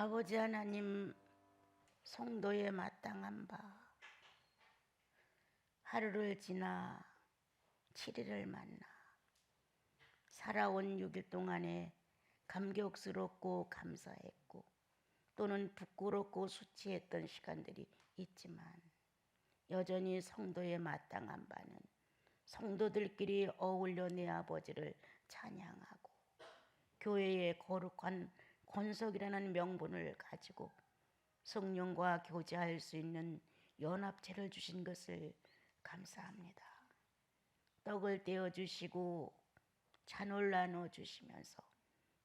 아버지 하나님, 성도의 마땅한 바, 하루를 지나 7일을 만나 살아온 6일 동안에 감격스럽고 감사했고 또는 부끄럽고 수치했던 시간들이 있지만 여전히 성도의 마땅한 바는 성도들끼리 어울려 내 아버지를 찬양하고 교회의 거룩한 권석이라는 명분을 가지고 성령과 교제할 수 있는 연합체를 주신 것을 감사합니다. 떡을 떼어 주시고 잔을 나눠 주시면서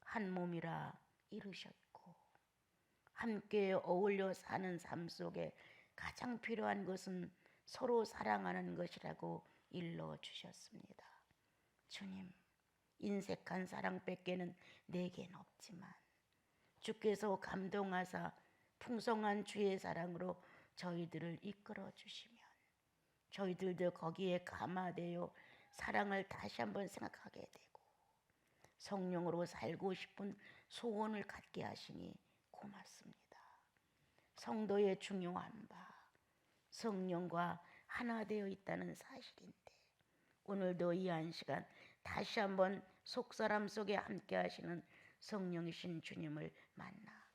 한 몸이라 이루셨고 함께 어울려 사는 삶 속에 가장 필요한 것은 서로 사랑하는 것이라고 일러 주셨습니다. 주님, 인색한 사랑밖에는 내겐 없지만 주께서 감동하사 풍성한 주의 사랑으로 저희들을 이끌어 주시면 저희들도 거기에 감화되어 사랑을 다시 한번 생각하게 되고 성령으로 살고 싶은 소원을 갖게 하시니 고맙습니다. 성도의 중요한 바, 성령과 하나 되어 있다는 사실인데 오늘도 이 한 시간 다시 한번 속사람 속에 함께 하시는 성령이신 주님을 만나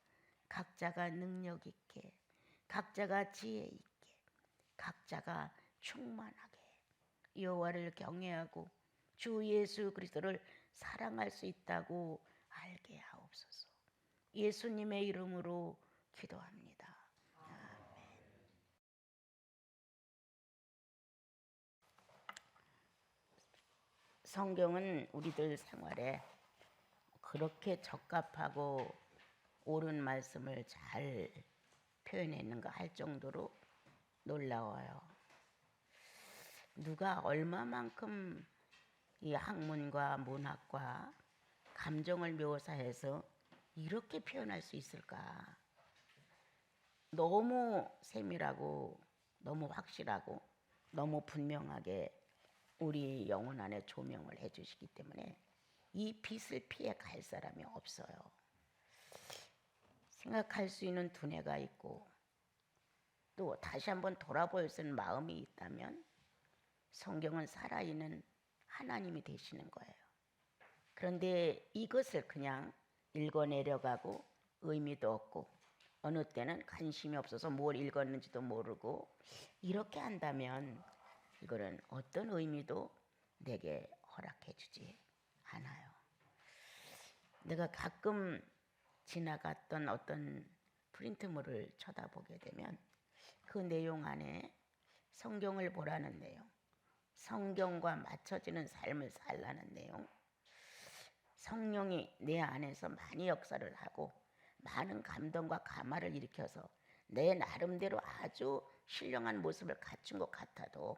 각자가 능력 있게, 각자가 지혜 있게, 각자가 충만하게 여호와를 경외하고 주 예수 그리스도를 사랑할 수 있다고 알게 하옵소서. 예수님의 이름으로 기도합니다. 아멘. 성경은 우리들 생활에 그렇게 적합하고 옳은 말씀을 잘 표현했는가 할 정도로 놀라워요. 누가 얼마만큼 이 학문과 문학과 감정을 묘사해서 이렇게 표현할 수 있을까? 너무 세밀하고 너무 확실하고 너무 분명하게 우리 영혼 안에 조명을 해주시기 때문에 이 빛을 피해 갈 사람이 없어요. 생각할 수 있는 두뇌가 있고 또 다시 한번 돌아볼 수 있는 마음이 있다면 성경은 살아있는 하나님이 되시는 거예요. 그런데 이것을 그냥 읽어내려가고 의미도 없고 어느 때는 관심이 없어서 뭘 읽었는지도 모르고 이렇게 한다면 이거는 어떤 의미도 내게 허락해 주지 않아요. 내가 가끔 지나갔던 어떤 프린트물을 쳐다보게 되면 그 내용 안에 성경을 보라는 내용, 성경과 맞춰지는 삶을 살라는 내용, 성령이 내 안에서 많이 역사를 하고 많은 감동과 감화를 일으켜서 내 나름대로 아주 신령한 모습을 갖춘 것 같아도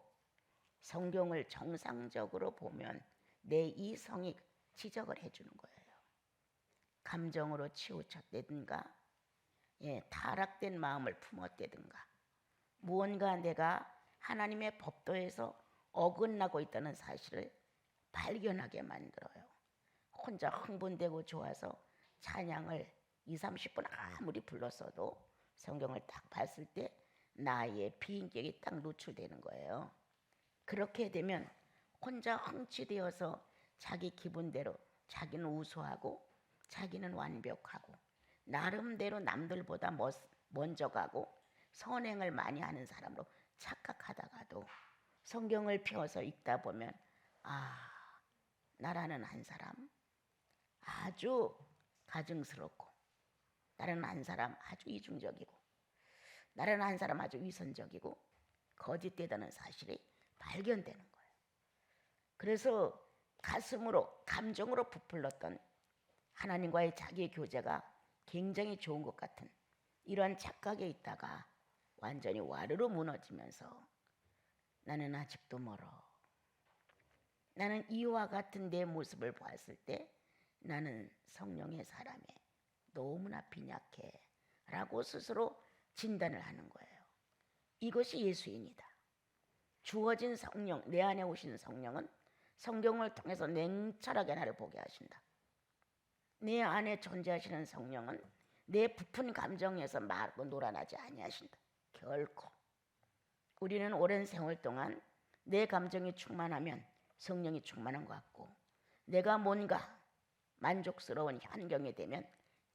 성경을 정상적으로 보면 내 이성이 지적을 해주는 거예요. 감정으로 치우쳤다든가 타락된 마음을 품었다든가 무언가 내가 하나님의 법도에서 어긋나고 있다는 사실을 발견하게 만들어요. 혼자 흥분되고 좋아서 찬양을 20-30분 아무리 불렀어도 성경을 딱 봤을 때 나의 비인격이 딱 노출되는 거예요. 그렇게 되면 혼자 흥취되어서 자기 기분대로 자기는 우수하고 자기는 완벽하고 나름대로 남들보다 먼저 가고 선행을 많이 하는 사람으로 착각하다가도 성경을 펴서 읽다 보면 나라는 한 사람 아주 가증스럽고 나라는 한 사람 아주 이중적이고 나라는 한 사람 아주 위선적이고 거짓되다는 사실이 발견되는 거예요. 그래서 가슴으로 감정으로 부풀렀던 하나님과의 자기의 교제가 굉장히 좋은 것 같은 이런 착각에 있다가 완전히 와르르 무너지면서 나는 아직도 멀어. 나는 이와 같은 내 모습을 보았을 때 나는 성령의 사람에 너무나 빈약해 라고 스스로 진단을 하는 거예요. 이것이 예수인이다. 주어진 성령, 내 안에 오신 성령은 성경을 통해서 냉철하게 나를 보게 하신다. 내 안에 존재하시는 성령은 내 부푼 감정에서 말고 놀아나지 아니하신다. 결코. 우리는 오랜 세월 동안 내 감정이 충만하면 성령이 충만한 것 같고, 내가 뭔가 만족스러운 환경이 되면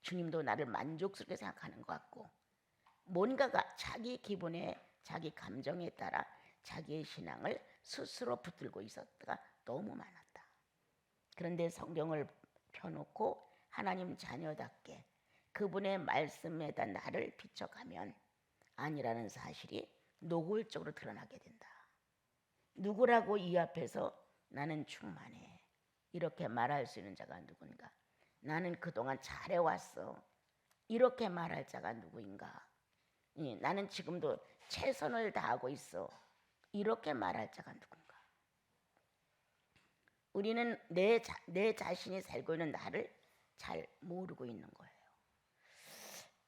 주님도 나를 만족스럽게 생각하는 것 같고, 뭔가가 자기 기분에 자기 감정에 따라 자기의 신앙을 스스로 붙들고 있었다가 너무 많았다. 그런데 성경을 펴놓고 하나님 자녀답게 그분의 말씀에다 나를 비춰가면 아니라는 사실이 노골적으로 드러나게 된다. 누구라고 이 앞에서 나는 충만해 이렇게 말할 수 있는 자가 누군가? 나는 그동안 잘해왔어 이렇게 말할 자가 누구인가? 나는 지금도 최선을 다하고 있어 이렇게 말할 자가 누군가? 우리는 내 자신이 살고 있는 나를 잘 모르고 있는 거예요.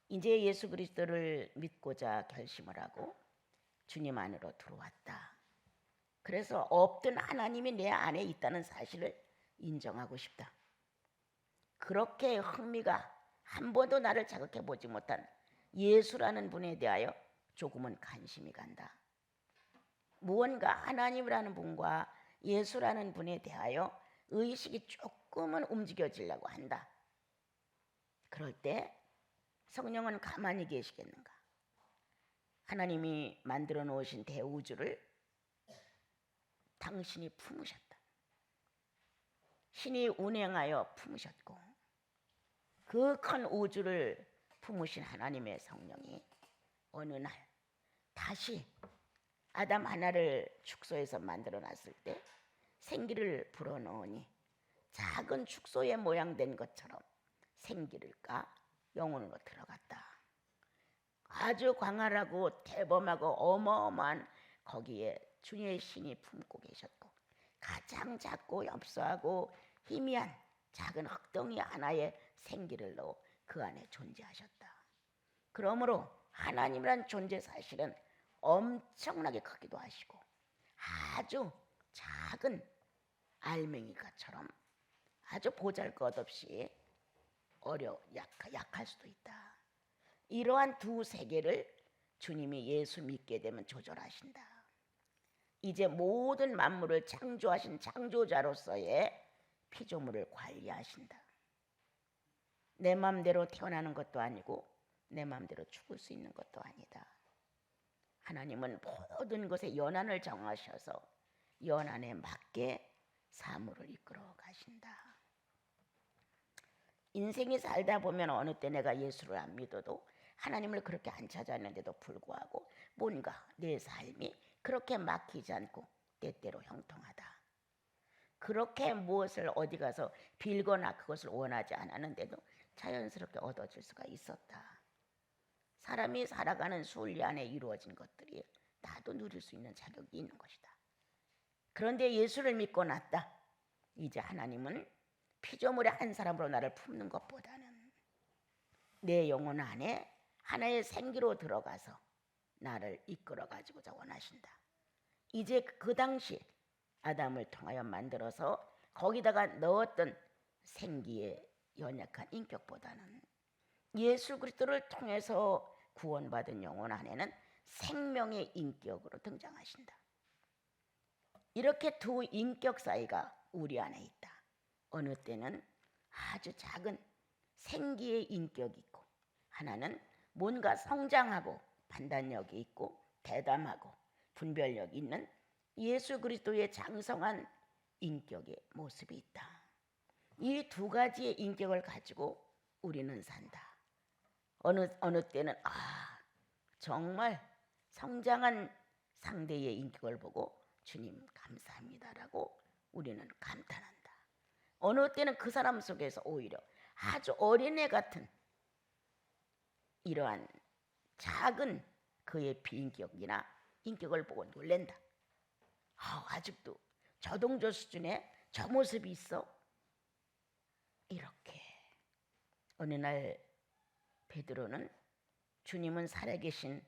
이제 예수 그리스도를 믿고자 결심을 하고 주님 안으로 들어왔다. 그래서 없던 하나님이 내 안에 있다는 사실을 인정하고 싶다. 그렇게 흥미가 한 번도 나를 자극해 보지 못한 예수라는 분에 대하여 조금은 관심이 간다. 무언가 하나님이라는 분과 예수라는 분에 대하여 의식이 조금은 움직여지려고 한다. 그럴 때 성령은 가만히 계시겠는가? 하나님이 만들어 놓으신 대우주를 당신이 품으셨다. 신이 운행하여 품으셨고, 그 큰 우주를 품으신 하나님의 성령이 어느 날 다시 아담 하나를 축소해서 만들어 놨을 때 생기를 불어넣으니 작은 축소의 모양 된 것처럼 생기를 까 영혼으로 들어갔다. 아주 광활하고 대범하고 어마어마한 거기에 주님의 신이 품고 계셨고, 가장 작고 엽서하고 희미한 작은 흙덩이 하나의 생기를 넣어 그 안에 존재하셨다. 그러므로 하나님이란 존재 사실은 엄청나게 크기도 하시고 아주 작은 알맹이가처럼 아주 보잘것없이 약할 수도 있다. 이러한 두 세계를 주님이 예수 믿게 되면 조절하신다. 이제 모든 만물을 창조하신 창조자로서의 피조물을 관리하신다. 내 마음대로 태어나는 것도 아니고 내 마음대로 죽을 수 있는 것도 아니다. 하나님은 모든 것에 연한을 정하셔서 연한에 맞게 사물을 이끌어 가신다. 인생이 살다 보면 어느 때 내가 예수를 안 믿어도 하나님을 그렇게 안 찾았는데도 불구하고 뭔가 내 삶이 그렇게 막히지 않고 때때로 형통하다. 그렇게 무엇을 어디 가서 빌거나 그것을 원하지 않았는데도 자연스럽게 얻어질 수가 있었다. 사람이 살아가는 순리 안에 이루어진 것들이 나도 누릴 수 있는 자격이 있는 것이다. 그런데 예수를 믿고 났다. 이제 하나님은 피조물의 한 사람으로 나를 품는 것보다는 내 영혼 안에 하나의 생기로 들어가서 나를 이끌어 가지고자 원하신다. 이제 그 당시 아담을 통하여 만들어서 거기다가 넣었던 생기의 연약한 인격보다는 예수 그리스도를 통해서 구원받은 영혼 안에는 생명의 인격으로 등장하신다. 이렇게 두 인격 사이가 우리 안에 있다. 어느 때는 아주 작은 생기의 인격이 있고, 하나는 뭔가 성장하고 판단력이 있고 대담하고 분별력이 있는 예수 그리스도의 장성한 인격의 모습이 있다. 이 두 가지의 인격을 가지고 우리는 산다. 어느 때는 정말 성장한 상대의 인격을 보고 주님 감사합니다라고 우리는 감탄한다. 어느 때는 그 사람 속에서 오히려 아주 어린애 같은 이러한 작은 그의 비인격이나 인격을 보고 놀랜다. 아직도 저동조 수준의 저 모습이 있어? 이렇게 어느 날 베드로는 주님은 살아계신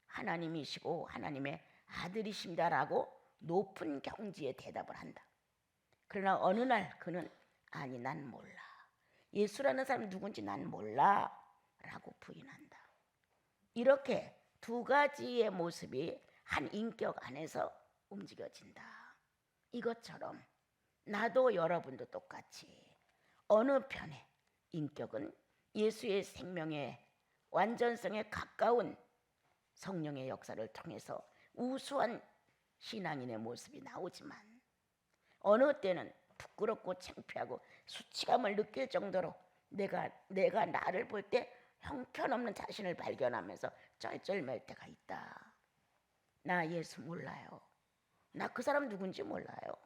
하나님이시고 하나님의 아들이십니다라고 높은 경지에 대답을 한다. 그러나 어느 날 그는 아니 난 몰라. 예수라는 사람이 누군지 난 몰라 라고 부인한다. 이렇게 두 가지의 모습이 한 인격 안에서 움직여진다. 이것처럼 나도 여러분도 똑같이 어느 편의 인격은 예수의 생명의 완전성에 가까운 성령의 역사를 통해서 우수한 신앙인의 모습이 나오지만 어느 때는 부끄럽고 창피하고 수치감을 느낄 정도로 내가 나를 볼 때 형편없는 자신을 발견하면서 쩔쩔맬 때가 있다. 나 예수 몰라요. 나 그 사람 누군지 몰라요.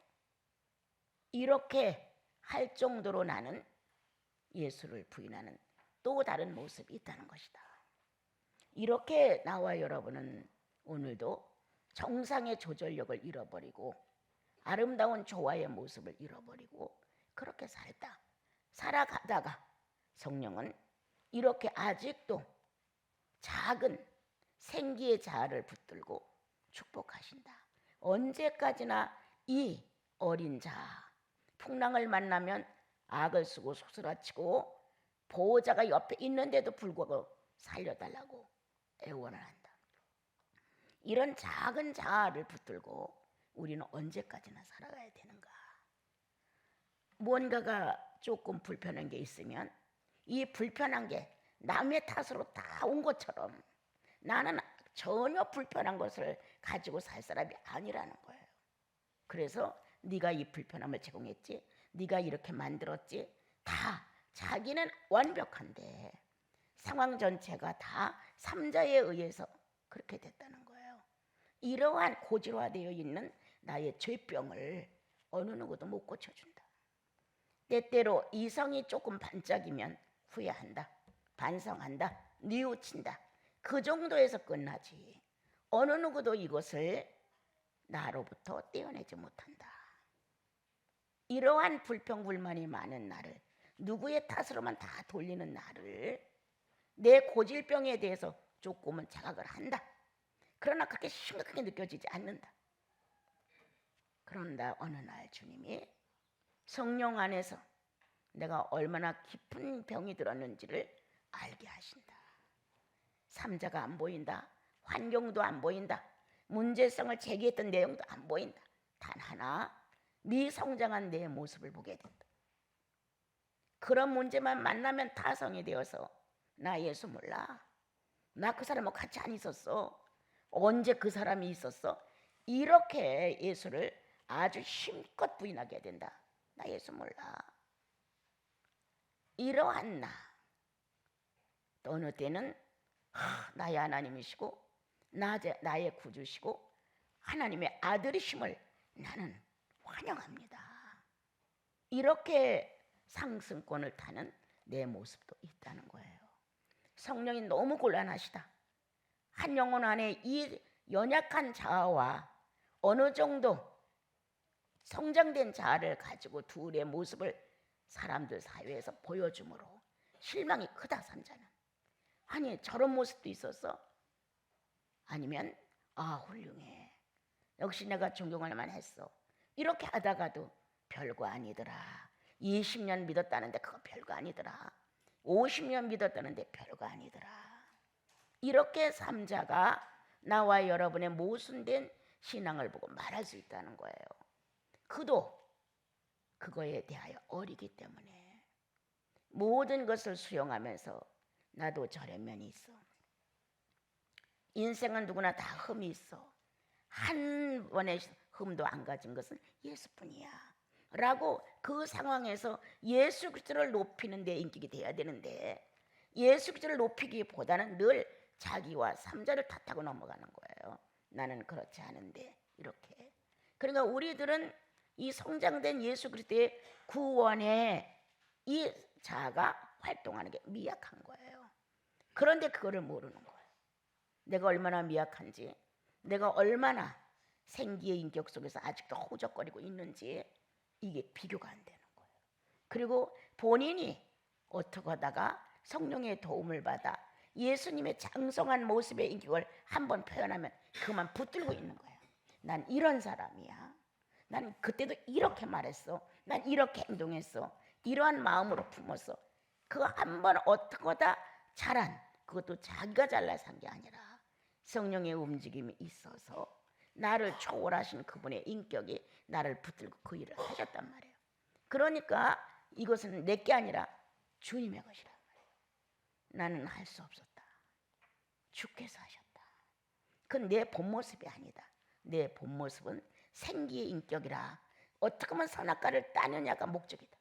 이렇게 할 정도로 나는 예수를 부인하는 또 다른 모습이 있다는 것이다. 이렇게 나와 여러분은 오늘도 정상의 조절력을 잃어버리고 아름다운 조화의 모습을 잃어버리고 그렇게 살아가다가 성령은 이렇게 아직도 작은 생기의 자아를 붙들고 축복하신다. 언제까지나 이 어린 자아, 풍랑을 만나면 악을 쓰고 소스라치고 보호자가 옆에 있는데도 불구하고 살려달라고 애원을 한다. 이런 작은 자아를 붙들고 우리는 언제까지나 살아가야 되는가? 뭔가가 조금 불편한 게 있으면 이 불편한 게 남의 탓으로 다 온 것처럼 나는 전혀 불편한 것을 가지고 살 사람이 아니라는 거예요. 그래서 네가 이 불편함을 제공했지, 네가 이렇게 만들었지, 다 자기는 완벽한데 상황 전체가 다 삼자에 의해서 그렇게 됐다는 거예요. 이러한 고질화되어 있는 나의 죄병을 어느 누구도 못 고쳐준다. 때때로 이성이 조금 반짝이면 후회한다, 반성한다, 뉘우친다. 그 정도에서 끝나지 어느 누구도 이것을 나로부터 떼어내지 못한다. 이러한 불평불만이 많은 나를, 누구의 탓으로만 다 돌리는 나를 내 고질병에 대해서 조금은 자각을 한다. 그러나 그렇게 심각하게 느껴지지 않는다. 그런다 어느 날 주님이 성령 안에서 내가 얼마나 깊은 병이 들었는지를 알게 하신다. 삼자가 안 보인다. 환경도 안 보인다. 문제성을 제기했던 내용도 안 보인다. 단 하나 미성장한 내 모습을 보게 된다. 그런 문제만 만나면 타성이 되어서 나 예수 몰라. 나 그 사람하고 같이 안 있었어. 언제 그 사람이 있었어? 이렇게 예수를 아주 힘껏 부인하게 된다. 나 예수 몰라. 이러한 나. 또 어느 때는 나의 하나님이시고 나의 구주시고 하나님의 아들이심을 나는 환영합니다. 이렇게 상승권을 타는 내 모습도 있다는 거예요. 성령이 너무 곤란하시다. 한 영혼 안에 이 연약한 자아와 어느 정도 성장된 자아를 가지고 둘의 모습을 사람들 사회에서 보여줌으로 실망이 크다. 삼자는 아니 저런 모습도 있었어? 아니면 훌륭해. 역시 내가 존경할 만했어. 이렇게 하다가도 별거 아니더라. 20년 믿었다는데 그거 별거 아니더라. 50년 믿었다는데 별거 아니더라. 이렇게 삼자가 나와 여러분의 모순된 신앙을 보고 말할 수 있다는 거예요. 그도 그거에 대하여 어리기 때문에 모든 것을 수용하면서 나도 저런 면이 있어. 인생은 누구나 다 흠이 있어. 한 번의 흠도 안 가진 것은 예수뿐이야 라고 그 상황에서 예수 그리스도를 높이는 데 인격이 돼야 되는데 예수 그리스도를 높이기보다는 늘 자기와 삼자를 탓하고 넘어가는 거예요. 나는 그렇지 않은데 이렇게. 그러니까 우리들은 이 성장된 예수 그리스도의 구원에 이 자아가 활동하는 게 미약한 거예요. 그런데 그거를 모르는 거예요. 내가 얼마나 미약한지, 내가 얼마나 생기의 인격 속에서 아직도 허우적거리고 있는지 이게 비교가 안 되는 거예요. 그리고 본인이 어떻게 하다가 성령의 도움을 받아 예수님의 장성한 모습의 인격을 한번 표현하면 그만 붙들고 있는 거예요. 난 이런 사람이야. 난 그때도 이렇게 말했어. 난 이렇게 행동했어. 이러한 마음으로 품었어. 그거 한번 어떻게 하다 잘한, 그것도 자기가 잘나서 한 게 아니라 성령의 움직임이 있어서 나를 초월하신 그분의 인격이 나를 붙들고 그 일을 하셨단 말이에요. 그러니까 이것은 내 게 아니라 주님의 것이란 말이에요. 나는 할 수 없었다. 주께서 하셨다. 그건 내 본 모습이 아니다. 내 본 모습은 생기의 인격이라 어떻게 하면 선악과를 따느냐가 목적이다.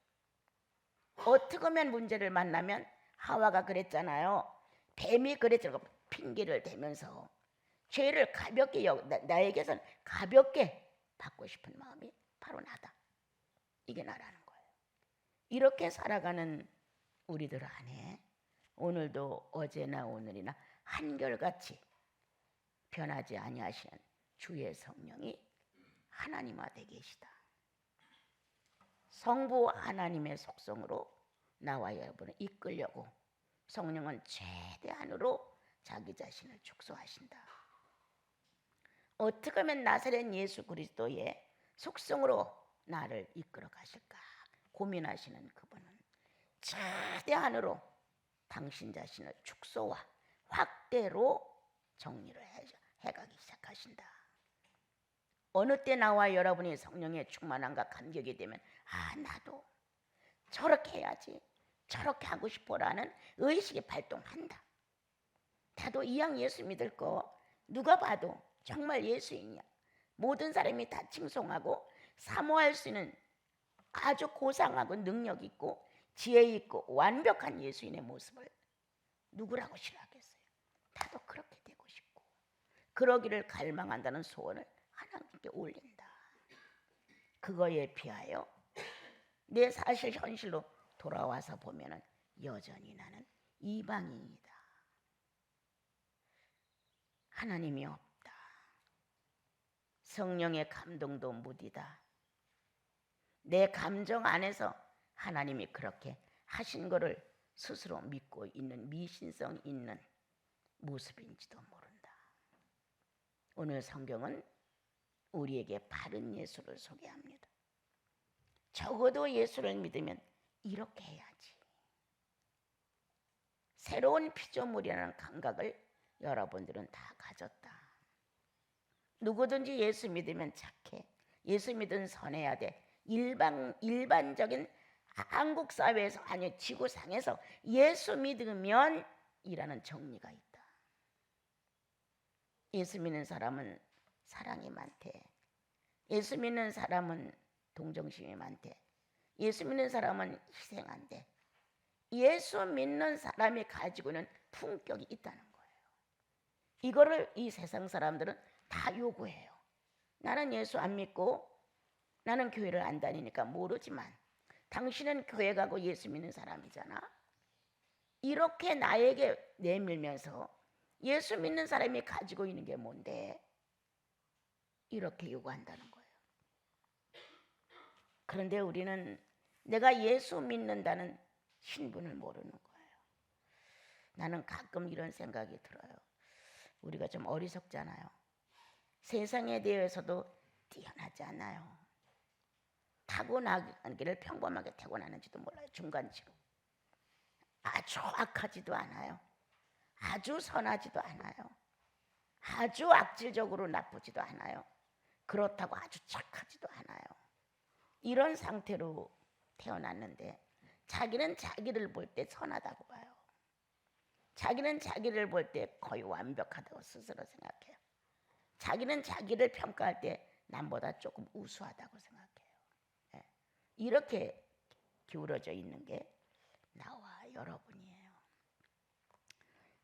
어떻게 하면 문제를 만나면 하와가 그랬잖아요. 뱀이 그랬잖아요. 핑계를 대면서 죄를 가볍게 나에게선 가볍게 받고 싶은 마음이 바로 나다. 이게 나라는 거예요. 이렇게 살아가는 우리들 안에 오늘도 어제나 오늘이나 한결같이 변하지 아니하시는 주의 성령이 하나님화되 계시다. 성부 하나님의 속성으로 나와 여러분을 이끌려고 성령은 최대한으로 자기 자신을 축소하신다. 어떻게 하면 나사렛 예수 그리스도의 속성으로 나를 이끌어 가실까 고민하시는 그분은 최대한으로 당신 자신을 축소와 확대로 정리를 해가기 시작하신다. 어느 때 나와 여러분이 성령의 충만함과 감격이 되면 나도 저렇게 해야지, 저렇게 하고 싶어라는 의식이 발동한다. 나도 이왕 예수 믿을 거 누가 봐도 정말 예수인이야. 모든 사람이 다 칭송하고 사모할 수 있는 아주 고상하고 능력 있고 지혜 있고 완벽한 예수인의 모습을 누구라고 싫어하겠어요. 나도 그렇게 되고 싶고 그러기를 갈망한다는 소원을 하나님께 올린다. 그거에 비하여 내 사실 현실로 돌아와서 보면은 여전히 나는 이방인이다. 하나님이 없다. 성령의 감동도 무디다. 내 감정 안에서 하나님이 그렇게 하신 것을 스스로 믿고 있는 미신성 있는 모습인지도 모른다. 오늘 성경은 우리에게 바른 예수를 소개합니다. 적어도 예수를 믿으면 이렇게 해야지. 새로운 피조물이라는 감각을 여러분들은 다 가졌다. 누구든지 예수 믿으면 착해. 예수 믿으면 선해야 돼. 일반적인 한국 사회에서 아니 지구상에서 예수 믿으면 이라는 정리가 있다. 예수 믿는 사람은 사랑이 많대. 예수 믿는 사람은 동정심이 많대. 예수 믿는 사람은 희생한대. 예수 믿는 사람이 가지고 있는 품격이 있다는 거예요. 이거를 이 세상 사람들은 다 요구해요. 나는 예수 안 믿고 나는 교회를 안 다니니까 모르지만 당신은 교회 가고 예수 믿는 사람이잖아. 이렇게 나에게 내밀면서 예수 믿는 사람이 가지고 있는 게 뭔데? 이렇게 요구한다는 거예요. 그런데 우리는 내가 예수 믿는다는 신분을 모르는 거예요. 나는 가끔 이런 생각이 들어요. 우리가 좀 어리석잖아요. 세상에 대해서도 뛰어나지 않아요. 타고나기를 평범하게 타고나는지도 몰라요. 중간치로. 아주 악하지도 않아요. 아주 선하지도 않아요. 아주 악질적으로 나쁘지도 않아요. 그렇다고 아주 착하지도 않아요. 이런 상태로 태어났는데 자기는 자기를 볼 때 선하다고 봐요. 자기는 자기를 볼 때 거의 완벽하다고 스스로 생각해요. 자기는 자기를 평가할 때 남보다 조금 우수하다고 생각해요. 이렇게 기울어져 있는 게 나와 여러분이에요.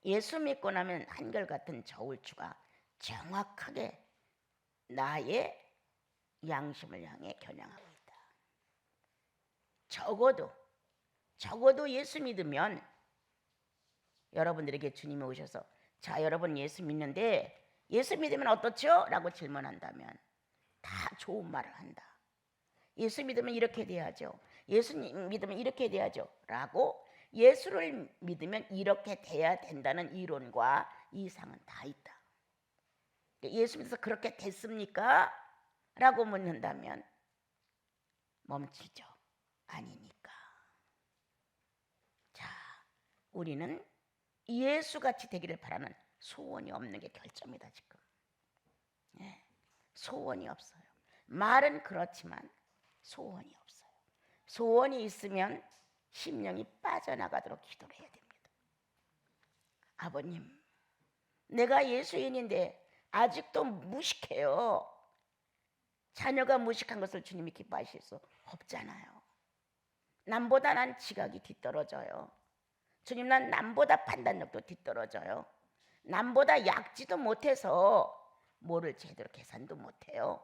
예수 믿고 나면 한결같은 저울추가 정확하게 나의 양심을 향해 겨냥하고 있다. 적어도 예수 믿으면 여러분들에게 주님이 오셔서 자 여러분 예수 믿는데 예수 믿으면 어떻죠? 라고 질문한다면 다 좋은 말을 한다. 예수 믿으면 이렇게 돼야죠. 예수 믿으면 이렇게 돼야죠. 라고 예수를 믿으면 이렇게 돼야 된다는 이론과 이상은 다 있다. 예수 믿어서 그렇게 됐습니까? 라고 묻는다면 멈추죠. 아니니까. 자, 우리는 예수같이 되기를 바라는 소원이 없는 게 결점이다 지금. 예, 소원이 없어요. 말은 그렇지만 소원이 없어요. 소원이 있으면 심령이 빠져나가도록 기도를 해야 됩니다. 아버님, 내가 예수인인데 아직도 무식해요. 자녀가 무식한 것을 주님이 기뻐하실 수 없잖아요. 남보다 난 지각이 뒤떨어져요. 주님, 난 남보다 판단력도 뒤떨어져요. 남보다 약지도 못해서 뭐를 제대로 계산도 못해요.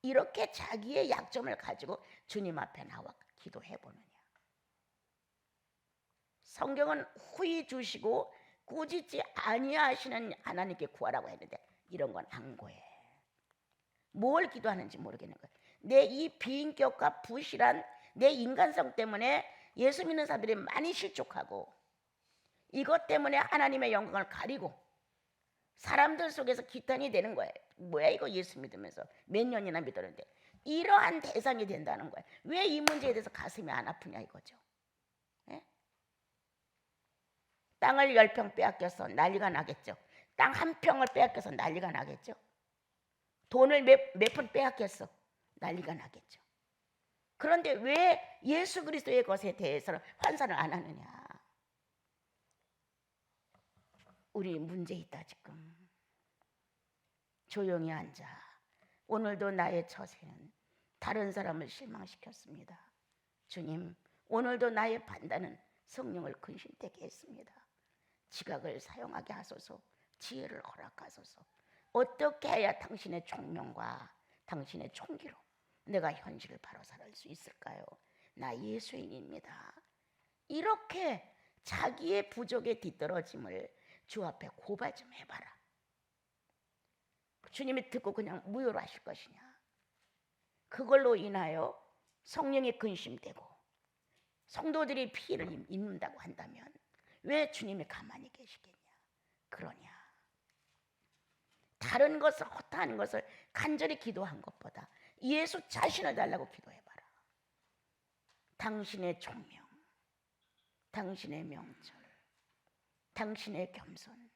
이렇게 자기의 약점을 가지고 주님 앞에 나와 기도해 보느냐. 성경은 후히 주시고 꾸짖지 아니하시는 하나님께 구하라고 했는데 이런 건 안 구해. 뭘 기도하는지 모르겠는 거예요. 내 이 비인격과 부실한 내 인간성 때문에 예수 믿는 사람들이 많이 실족하고 이것 때문에 하나님의 영광을 가리고 사람들 속에서 기탄이 되는 거예요. 뭐야 이거 예수 믿으면서 몇 년이나 믿었는데 이러한 대상이 된다는 거예요. 왜 이 문제에 대해서 가슴이 안 아프냐 이거죠. 예? 땅을 10평 빼앗겨서 난리가 나겠죠. 땅 1평을 빼앗겨서 난리가 나겠죠. 돈을 몇 푼 빼앗겼어. 난리가 나겠죠. 그런데 왜 예수 그리스도의 것에 대해서는 환산을 안 하느냐. 우리 문제 있다 지금. 조용히 앉아. 오늘도 나의 처세는 다른 사람을 실망시켰습니다. 주님, 오늘도 나의 판단은 성령을 근심되게 했습니다. 지각을 사용하게 하소서. 지혜를 허락하소서. 어떻게 해야 당신의 총명과 당신의 총기로 내가 현실을 바로 살할 수 있을까요? 나 예수인입니다. 이렇게 자기의 부족에 뒤떨어짐을 주 앞에 고발 좀 해봐라. 주님이 듣고 그냥 무효로 하실 것이냐. 그걸로 인하여 성령이 근심되고 성도들이 피해를 입는다고 한다면 왜 주님이 가만히 계시겠냐. 그러냐. 다른 것을 허탄한 것을 간절히 기도한 것보다 예수 자신을 달라고 기도해봐라. 당신의 총명, 당신의 명철, 당신의 겸손,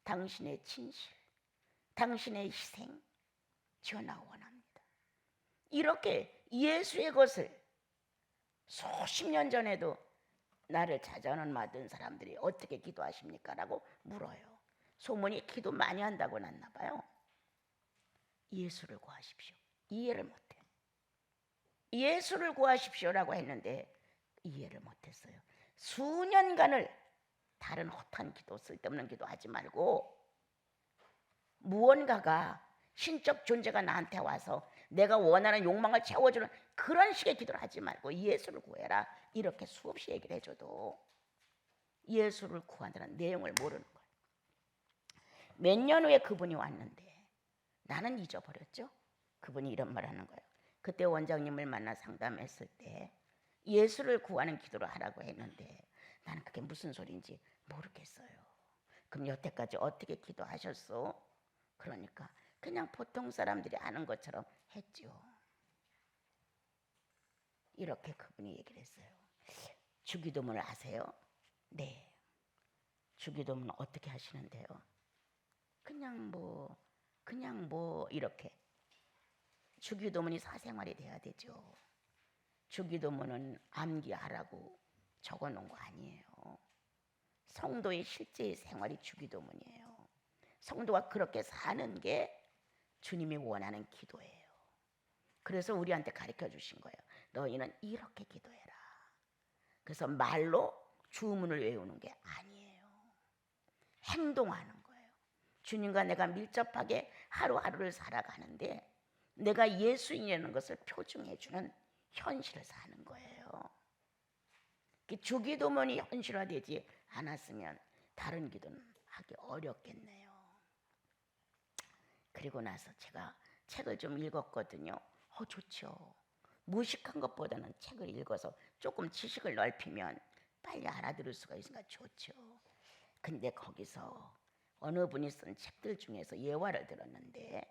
당신의 진실, 당신의 희생 전하 원합니다. 이렇게 예수의 것을 수십 년 전에도 나를 찾아오는 많은 사람들이 어떻게 기도하십니까? 라고 물어요. 소문이 기도 많이 한다고 났나 봐요. 예수를 구하십시오. 이해를 못해. 예수를 구하십시오라고 했는데 이해를 못했어요. 수년간을 다른 허탄 기도, 쓸데없는 기도 하지 말고 무언가가 신적 존재가 나한테 와서 내가 원하는 욕망을 채워주는 그런 식의 기도를 하지 말고 예수를 구해라. 이렇게 수없이 얘기를 해줘도 예수를 구한다는 내용을 모르는 거예요. 몇 년 후에 그분이 왔는데 나는 잊어버렸죠. 그분이 이런 말 하는 거예요. 그때 원장님을 만나 상담했을 때 예수를 구하는 기도를 하라고 했는데 나는 그게 무슨 소리인지 모르겠어요. 그럼 여태까지 어떻게 기도하셨어? 그러니까 그냥 보통 사람들이 하는 것처럼 했죠. 이렇게 그분이 얘기를 했어요. 주기도문을 아세요? 네. 주기도문 어떻게 하시는데요? 그냥 뭐 이렇게. 주기도문이 사생활이 돼야 되죠. 주기도문은 암기하라고 적어놓은 거 아니에요. 성도의 실제의 생활이 주기도문이에요. 성도가 그렇게 사는 게 주님이 원하는 기도예요. 그래서 우리한테 가르쳐 주신 거예요. 너희는 이렇게 기도해라. 그래서 말로 주문을 외우는 게 아니에요. 행동하는 거예요. 주님과 내가 밀접하게 하루하루를 살아가는데 내가 예수인이라는 것을 표중해 주는 현실을 사는 거예요. 주기도문이 현실화되지 않았으면 다른 기도는 하기 어렵겠네요. 그리고 나서 제가 책을 좀 읽었거든요. 좋죠. 무식한 것보다는 책을 읽어서 조금 지식을 넓히면 빨리 알아들을 수가 있으니까 좋죠. 근데 거기서 어느 분이 쓴 책들 중에서 예화를 들었는데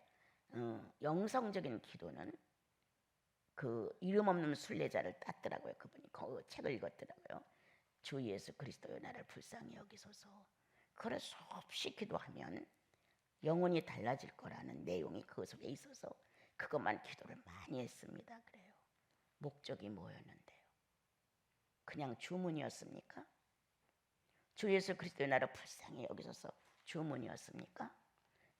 영성적인 기도는 그 이름 없는 순례자를 땄더라고요. 그분이 그 책을 읽었더라고요. 주 예수 그리스도여 나를 불쌍히 여기소서. 그걸 수없이 기도하면 영혼이 달라질 거라는 내용이 그 속에 있어서 그것만 기도를 많이 했습니다. 그래요. 목적이 뭐였는데요? 그냥 주문이었습니까? 주 예수 그리스도의 나를 불쌍히 여기소서 주문이었습니까?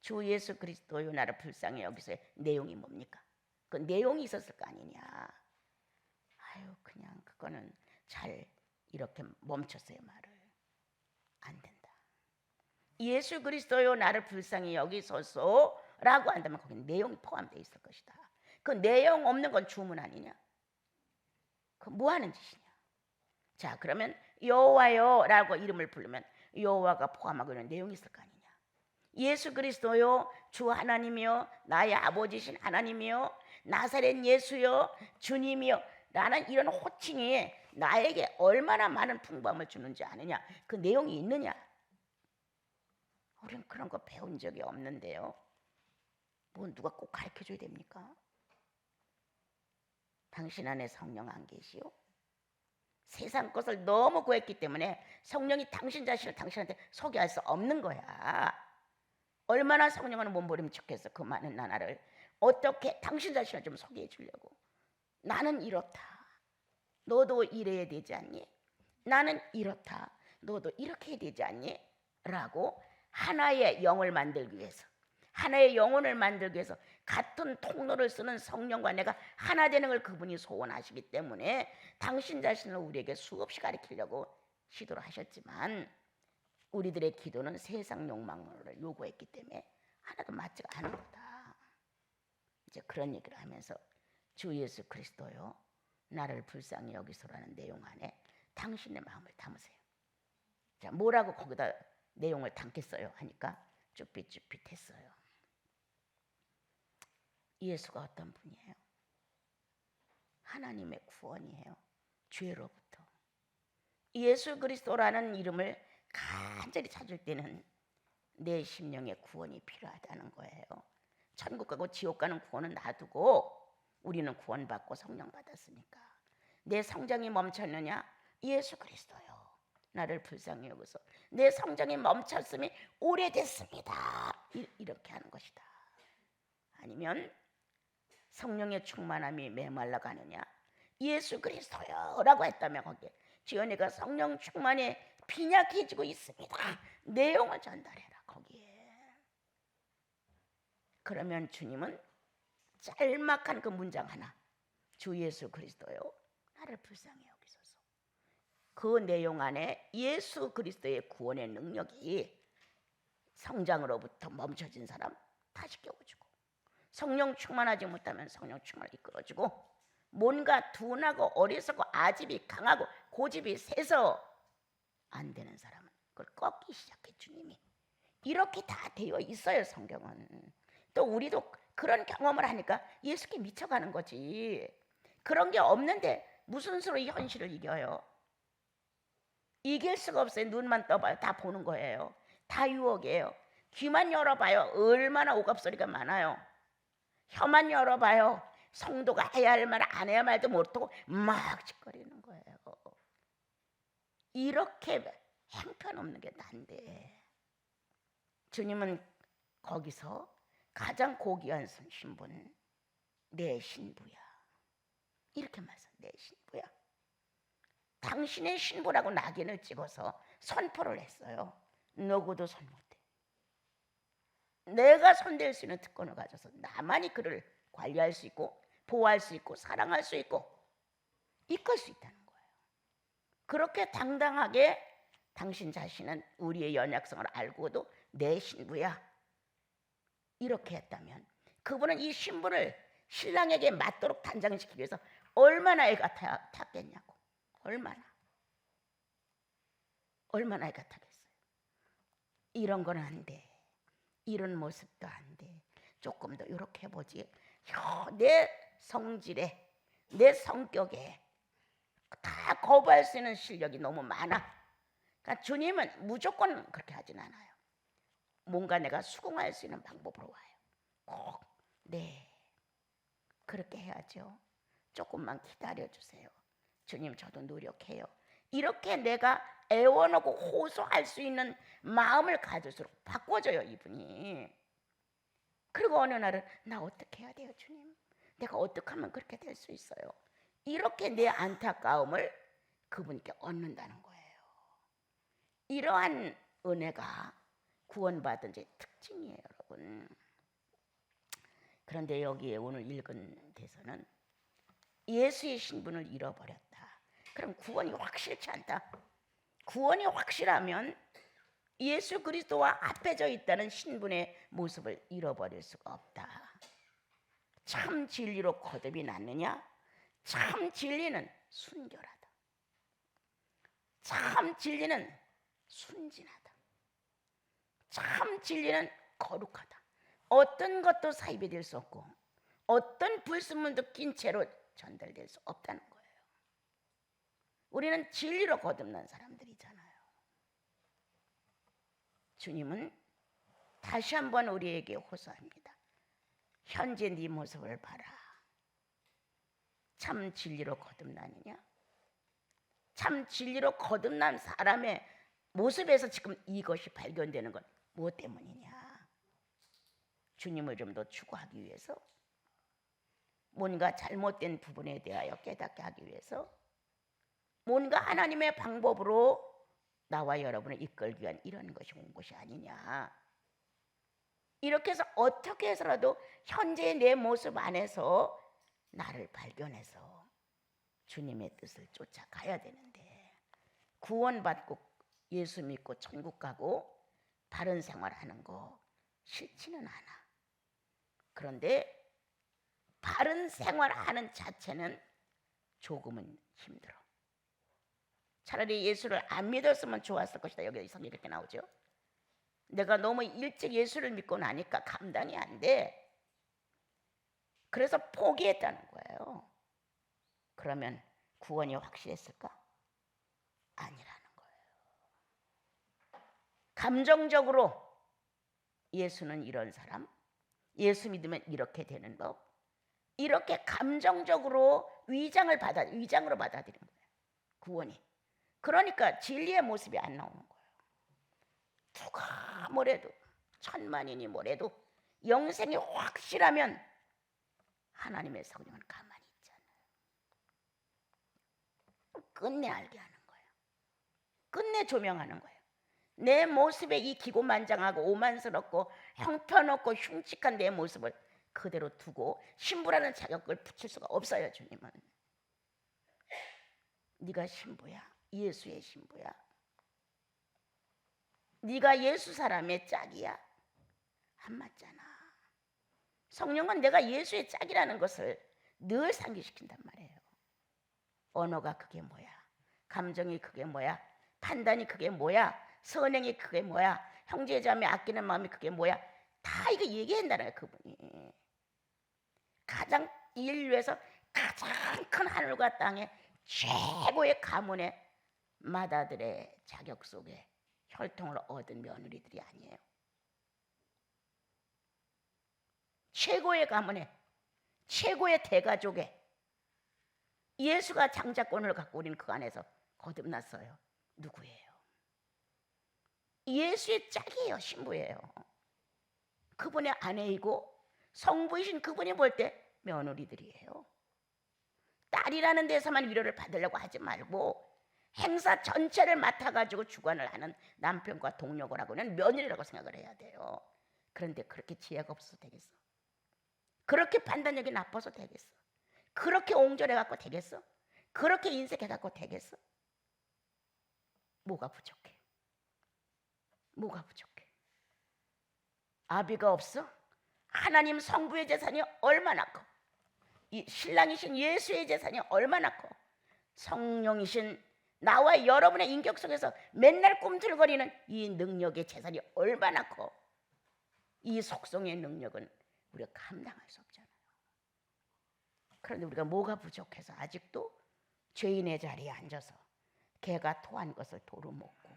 주 예수 그리스도의 나를 불쌍히 여기서의 내용이 뭡니까? 그 내용이 있었을 거 아니냐. 아유 그냥 그거는 잘 이렇게 멈췄어요. 말을 안 된다. 예수 그리스도요 나를 불쌍히 여기소서라고 한다면 거기 내용이 포함되어 있을 것이다. 그 내용 없는 건 주문 아니냐? 그 뭐 하는 짓이냐? 자 그러면 여호와요라고 이름을 부르면 여호와가 포함하고 있는 내용이 있을 거 아니냐? 예수 그리스도요 주 하나님이요 나의 아버지신 하나님이요 나사렛 예수요 주님이요 라는 이런 호칭이 나에게 얼마나 많은 풍부함을 주는지 아느냐? 그 내용이 있느냐? 우리는 그런 거 배운 적이 없는데요. 뭐 누가 꼭 가르쳐줘야 됩니까? 당신 안에 성령 안 계시오? 세상 것을 너무 구했기 때문에 성령이 당신 자신을 당신한테 소개할 수 없는 거야. 얼마나 성령은 몸부림쳤겠어. 그 많은 나라를 어떻게 당신 자신을 좀 소개해 주려고. 나는 이렇다. 너도 이래야 되지 않니? 나는 이렇다. 너도 이렇게 해야 되지 않니? 라고 하나의 영을 만들기 위해서 하나의 영혼을 만들기 위해서 같은 통로를 쓰는 성령과 내가 하나 되는 걸 그분이 소원하시기 때문에 당신 자신을 우리에게 수없이 가르치려고 시도를 하셨지만 우리들의 기도는 세상 욕망을 요구했기 때문에 하나도 맞지가 않은 거다. 이제 그런 얘기를 하면서 주 예수 그리스도요 나를 불쌍히 여기소라는 내용 안에 당신의 마음을 담으세요. 자 뭐라고 거기다 내용을 담겠어요 하니까 쭈삣쭈삣했어요. 예수가 어떤 분이에요? 하나님의 구원이에요. 죄로부터. 예수 그리스도라는 이름을 간절히 찾을 때는 내 심령의 구원이 필요하다는 거예요. 천국 가고 지옥 가는 구원은 놔두고 우리는 구원받고 성령 받았으니까. 내 성장이 멈췄느냐? 예수 그리스도요 나를 불쌍히 여기소. 내 성장이 멈췄음이 오래됐습니다. 이렇게 하는 것이다. 아니면 성령의 충만함이 메말라 가느냐? 예수 그리스도요 라고 했다면 거기에 지연이가 성령 충만에 빈약해지고 있습니다. 내용을 전달해라 거기에. 그러면 주님은 짤막한 그 문장 하나 주 예수 그리스도요 나를 불쌍히 여기소서. 그 내용 안에 예수 그리스도의 구원의 능력이 성장으로부터 멈춰진 사람 다시 깨워주고 성령 충만하지 못하면 성령 충만을 이끌어주고 뭔가 둔하고 어리석고 아집이 강하고 고집이 세서 안 되는 사람은 그걸 꺾기 시작해 주님이. 이렇게 다 되어 있어요 성경은. 또 우리도 그런 경험을 하니까 예수께 미쳐가는 거지. 그런 게 없는데 무슨 수로 이 현실을 이겨요? 이길 수가 없어요. 눈만 떠봐요. 다 보는 거예요. 다 유혹이에요. 귀만 열어봐요. 얼마나 오갑소리가 많아요. 혀만 열어봐요. 성도가 해야 할 말 안 해야 말도 못하고 막 짓거리는 거예요. 이렇게 형편없는 게 난데 주님은 거기서 가장 고귀한 신분 내 신부야 이렇게 말씀. 내 신부야. 당신의 신부라고 낙인을 찍어서 선포를 했어요. 누구도 손 못해. 내가 손댈 수 있는 특권을 가져서 나만이 그를 관리할 수 있고 보호할 수 있고 사랑할 수 있고 이끌 수 있다는 거예요. 그렇게 당당하게 당신 자신은 우리의 연약성을 알고도 내 신부야 이렇게 했다면 그분은 이 신부를 신랑에게 맞도록 단장시키기 위해서 얼마나 애가 탔겠냐고. 얼마나 애가 타겠어요. 이런 건 안 돼. 이런 모습도 안 돼. 조금 더 이렇게 해보지. 내 성질에 내 성격에 다 거부할 수 있는 실력이 너무 많아. 그러니까 주님은 무조건 그렇게 하진 않아요. 뭔가 내가 수긍할 수 있는 방법으로 와요. 꼭 네 그렇게 해야죠. 조금만 기다려주세요. 주님 저도 노력해요. 이렇게 내가 애원하고 호소할 수 있는 마음을 가질수록 바꿔줘요, 이분이. 그리고 어느 날은 나 어떻게 해야 돼요, 주님? 내가 어떻게 하면 그렇게 될 수 있어요? 이렇게 내 안타까움을 그분께 얻는다는 거예요. 이러한 은혜가 구원받은 자의 특징이에요, 여러분. 그런데 여기에 오늘 읽은 데서는 예수의 신분을 잃어버렸다. 그럼 구원이 확실치 않다. 구원이 확실하면 예수 그리스도와 합해져 있다는 신분의 모습을 잃어버릴 수가 없다. 참 진리로 거듭이 났느냐? 참 진리는 순결하다. 참 진리는 순진하다. 참 진리는 거룩하다. 어떤 것도 사입이 될 수 없고 어떤 불순물도 낀 채로 전달될 수 없다는 거예요. 우리는 진리로 거듭난 사람들이잖아요. 주님은 다시 한번 우리에게 호소합니다. 현재 네 모습을 봐라. 참 진리로 거듭나느냐? 참 진리로 거듭난 사람의 모습에서 지금 이것이 발견되는 건 무엇 때문이냐? 주님을 좀 더 추구하기 위해서, 뭔가 잘못된 부분에 대하여 깨닫게 하기 위해서, 뭔가 하나님의 방법으로 나와 여러분을 이끌기 위한 이런 것이 온 것이 아니냐. 이렇게 해서 어떻게 해서라도 현재의 내 모습 안에서 나를 발견해서 주님의 뜻을 쫓아가야 되는데, 구원받고 예수 믿고 천국 가고 바른 생활하는 거 싫지는 않아. 그런데 바른 생활하는 자체는 조금은 힘들어. 차라리 예수를 안 믿었으면 좋았을 것이다. 여기 성경에 이렇게 나오죠. 내가 너무 일찍 예수를 믿고 나니까 감당이 안 돼. 그래서 포기했다는 거예요. 그러면 구원이 확실했을까? 아니라는 거예요. 감정적으로 예수는 이런 사람, 예수 믿으면 이렇게 되는 법, 이렇게 감정적으로 위장으로 받아들이는 거예요. 구원이. 그러니까 진리의 모습이 안 나오는 거예요. 누가 뭐래도, 천만인이 뭐래도 영생이 확실하면 하나님의 성령은 가만히 있잖아요. 끝내 알게 하는 거예요. 끝내 조명하는 거예요. 내 모습에 이 기고만장하고 오만스럽고 형편없고 흉측한 내 모습을 그대로 두고 신부라는 자격을 붙일 수가 없어요. 주님은 네가 신부야, 예수의 신부야, 네가 예수 사람의 짝이야, 안 맞잖아. 성령은 내가 예수의 짝이라는 것을 늘 상기시킨단 말이에요. 언어가 그게 뭐야, 감정이 그게 뭐야, 판단이 그게 뭐야, 선행이 그게 뭐야, 형제자매 아끼는 마음이 그게 뭐야, 다 이거 얘기한다는 거예요. 그분이 가장 인류에서 가장 큰 하늘과 땅의 최고의 가문의 마다들의 자격 속에 혈통을 얻은 며느리들이 아니에요. 최고의 가문의 최고의 대가족에 예수가 장자권을 갖고 우리는 그 안에서 거듭났어요. 누구예요? 예수의 짝이에요. 신부예요. 그분의 아내이고 성부이신 그분이 볼 때 며느리들이에요. 딸이라는 데서만 위로를 받으려고 하지 말고 행사 전체를 맡아가지고 주관을 하는 남편과 동력을 하고는 며느리라고 생각을 해야 돼요. 그런데 그렇게 지혜가 없어서 되겠어? 그렇게 판단력이 나빠서 되겠어? 그렇게 옹졸해갖고 되겠어? 그렇게 인색해갖고 되겠어? 뭐가 부족해? 뭐가 부족해? 아비가 없어? 하나님 성부의 재산이 얼마나 커? 이 신랑이신 예수의 재산이 얼마나 커? 성령이신 나와 여러분의 인격 속에서 맨날 꿈틀거리는 이 능력의 재산이 얼마나 커? 이 속성의 능력은 우리가 감당할 수 없잖아요. 그런데 우리가 뭐가 부족해서 아직도 죄인의 자리에 앉아서 개가 토한 것을 도로 먹고,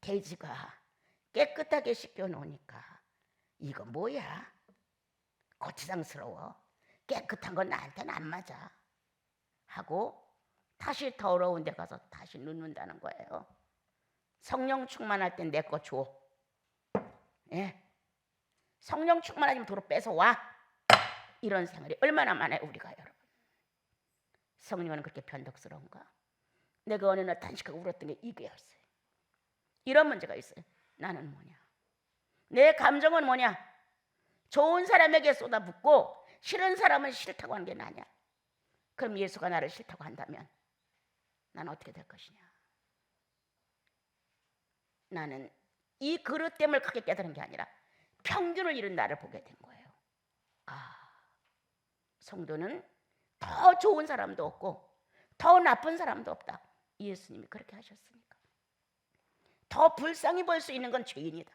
돼지가 깨끗하게 씻겨 놓으니까 이거 뭐야? 거치장스러워. 깨끗한 건 나한테는 안 맞아 하고 다시 더러운 데 가서 다시 눕는다는 거예요. 성령 충만할 땐 내 거 줘. 예. 성령 충만하면 도로 뺏어와. 이런 생활이 얼마나 많아요 우리가 여러분. 성령은 그렇게 변덕스러운가? 내가 어느 날 단식하고 울었던 게 이거였어요. 이런 문제가 있어요. 나는 뭐냐? 내 감정은 뭐냐? 좋은 사람에게 쏟아붓고 싫은 사람은 싫다고 하는 게 나냐? 그럼 예수가 나를 싫다고 한다면 나는 어떻게 될 것이냐? 나는 이 그릇됨을 크게 깨달은 게 아니라 평균을 잃은 나를 보게 된 거예요. 성도는 더 좋은 사람도 없고 더 나쁜 사람도 없다. 예수님이 그렇게 하셨으니까. 더 불쌍히 볼 수 있는 건 죄인이다.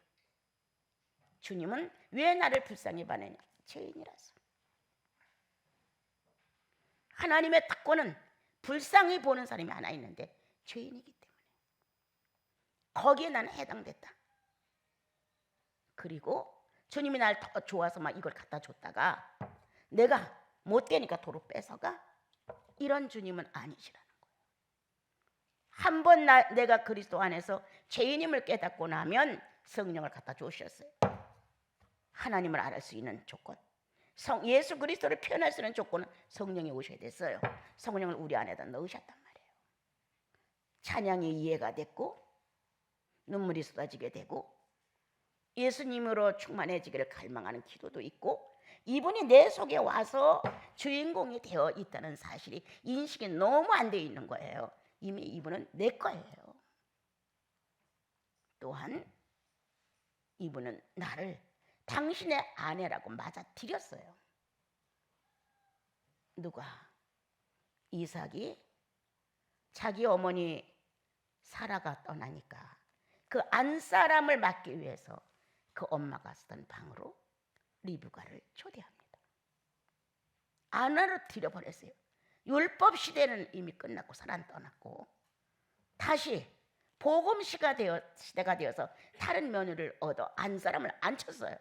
주님은 왜 나를 불쌍히 봐내냐? 죄인이라서. 하나님의 특권은 불쌍히 보는 사람이 하나 있는데 죄인이기 때문에 거기에 나는 해당됐다. 그리고 주님이 날 더 좋아서 막 이걸 갖다 줬다가 내가 못 되니까 도로 뺏어가? 이런 주님은 아니시라는 거예요. 한 번 내가 그리스도 안에서 죄인임을 깨닫고 나면 성령을 갖다 주셨어요. 하나님을 알을 수 있는 조건, 예수 그리스도를 표현할 수 있는 조건은 성령이 오셔야 됐어요. 성령을 우리 안에다 넣으셨단 말이에요. 찬양이 이해가 됐고 눈물이 쏟아지게 되고 예수님으로 충만해지기를 갈망하는 기도도 있고 이분이 내 속에 와서 주인공이 되어 있다는 사실이 인식이 너무 안 되어 있는 거예요. 이미 이분은 내 거예요. 또한 이분은 나를 당신의 아내라고 맞아들였어요. 누가? 이삭이 자기 어머니 사라가 떠나니까 그 안사람을 맡기 위해서 그 엄마가 쓰던 방으로 리브가를 초대합니다. 아내로 들여버렸어요. 율법 시대는 이미 끝났고 사람 떠났고 다시 복음 시대가 되어서 다른 며느리를 얻어 안사람을 앉혔어요.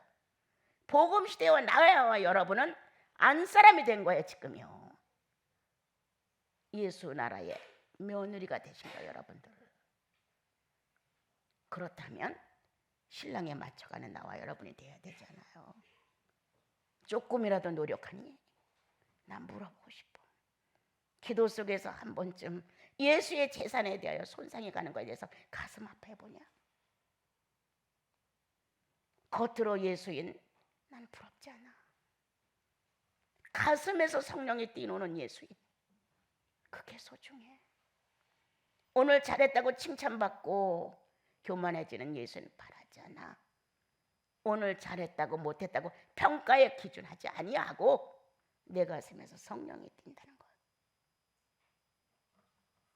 복음 시대와 나와 여러분은 안사람이 된 거예요. 지금요. 예수 나라의 며느리가 되신 거예요. 여러분들. 그렇다면 신랑에 맞춰가는 나와 여러분이 돼야 되잖아요. 조금이라도 노력하니? 난 물어보고 싶어. 기도 속에서 한 번쯤 예수의 재산에 대하여 손상이 가는 것에 대해서 가슴 아파해보냐? 겉으로 예수인 난 부럽지 않아. 가슴에서 성령이 뛰노는 예수인, 그게 소중해. 오늘 잘했다고 칭찬받고 교만해지는 예수는 바라지 않아. 오늘 잘했다고 못했다고 평가의 기준하지 아니하고 내 가슴에서 성령이 뛴다는 거예요.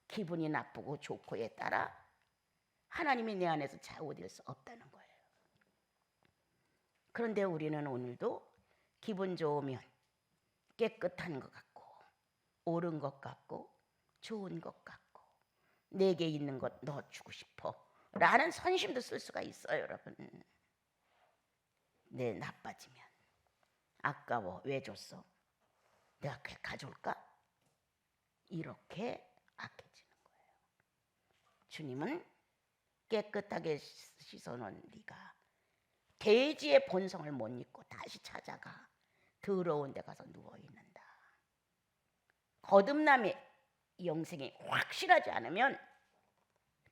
기분이 나쁘고 좋고에 따라 하나님이 내 안에서 좌우될 수 없다는 거예요. 그런데 우리는 오늘도 기분 좋으면 깨끗한 것 같고 옳은 것 같고 좋은 것 같고 내게 있는 것 넣어주고 싶어 라는 선심도 쓸 수가 있어요. 여러분, 내 나빠지면 아까워, 왜 줬어? 내가 가져올까? 이렇게 악해지는 거예요. 주님은 깨끗하게 씻어놓은 네가 돼지의 본성을 못 잊고 다시 찾아가 더러운 데 가서 누워있는다. 거듭남의 영생이 확실하지 않으면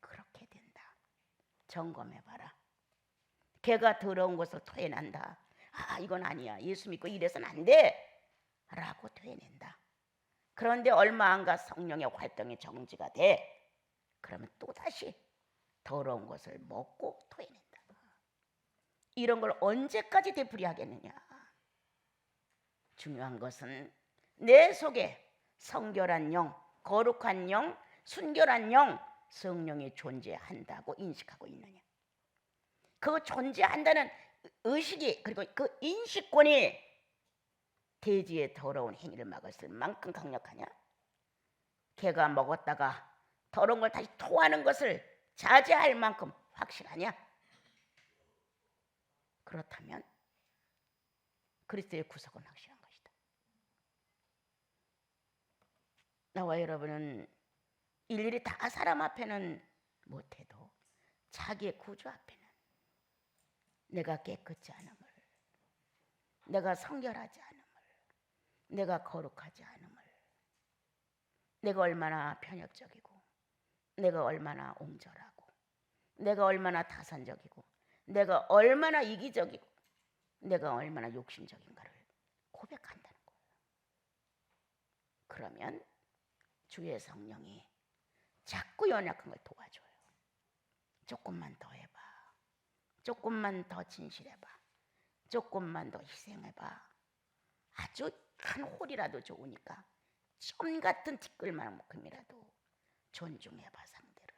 그렇게 된다. 점검해봐라. 걔가 더러운 것을 토해낸다. 아, 이건 아니야. 예수 믿고 이래서는 안 돼 라고 토해낸다. 그런데 얼마 안 가 성령의 활동이 정지가 돼. 그러면 또다시 더러운 것을 먹고 토해낸다. 이런 걸 언제까지 되풀이하겠느냐. 중요한 것은 내 속에 성결한 영, 거룩한 영, 순결한 영, 성령이 존재한다고 인식하고 있느냐. 그 존재한다는 의식이 그리고 그 인식권이 돼지의 더러운 행위를 막았을 만큼 강력하냐? 개가 먹었다가 더러운 걸 다시 토하는 것을 자제할 만큼 확실하냐? 그렇다면 그리스도의 구속은 확실한 것이다. 나와 여러분은 일일이 다 사람 앞에는 못해도 자기의 구주 앞에는 내가 깨끗지 않음을, 내가 성결하지 않음을, 내가 거룩하지 않음을, 내가 얼마나 편협적이고, 내가 얼마나 옹졸하고, 내가 얼마나 타산적이고, 내가 얼마나 이기적이고, 내가 얼마나 욕심적인가를 고백한다는 거예요. 그러면 주의 성령이 자꾸 연약한 걸 도와줘요. 조금만 더 해봐. 조금만 더 진실해봐. 조금만 더 희생해봐. 아주 한 홀이라도 좋으니까 점 같은 티끌만큼이라도 존중해봐 상대를.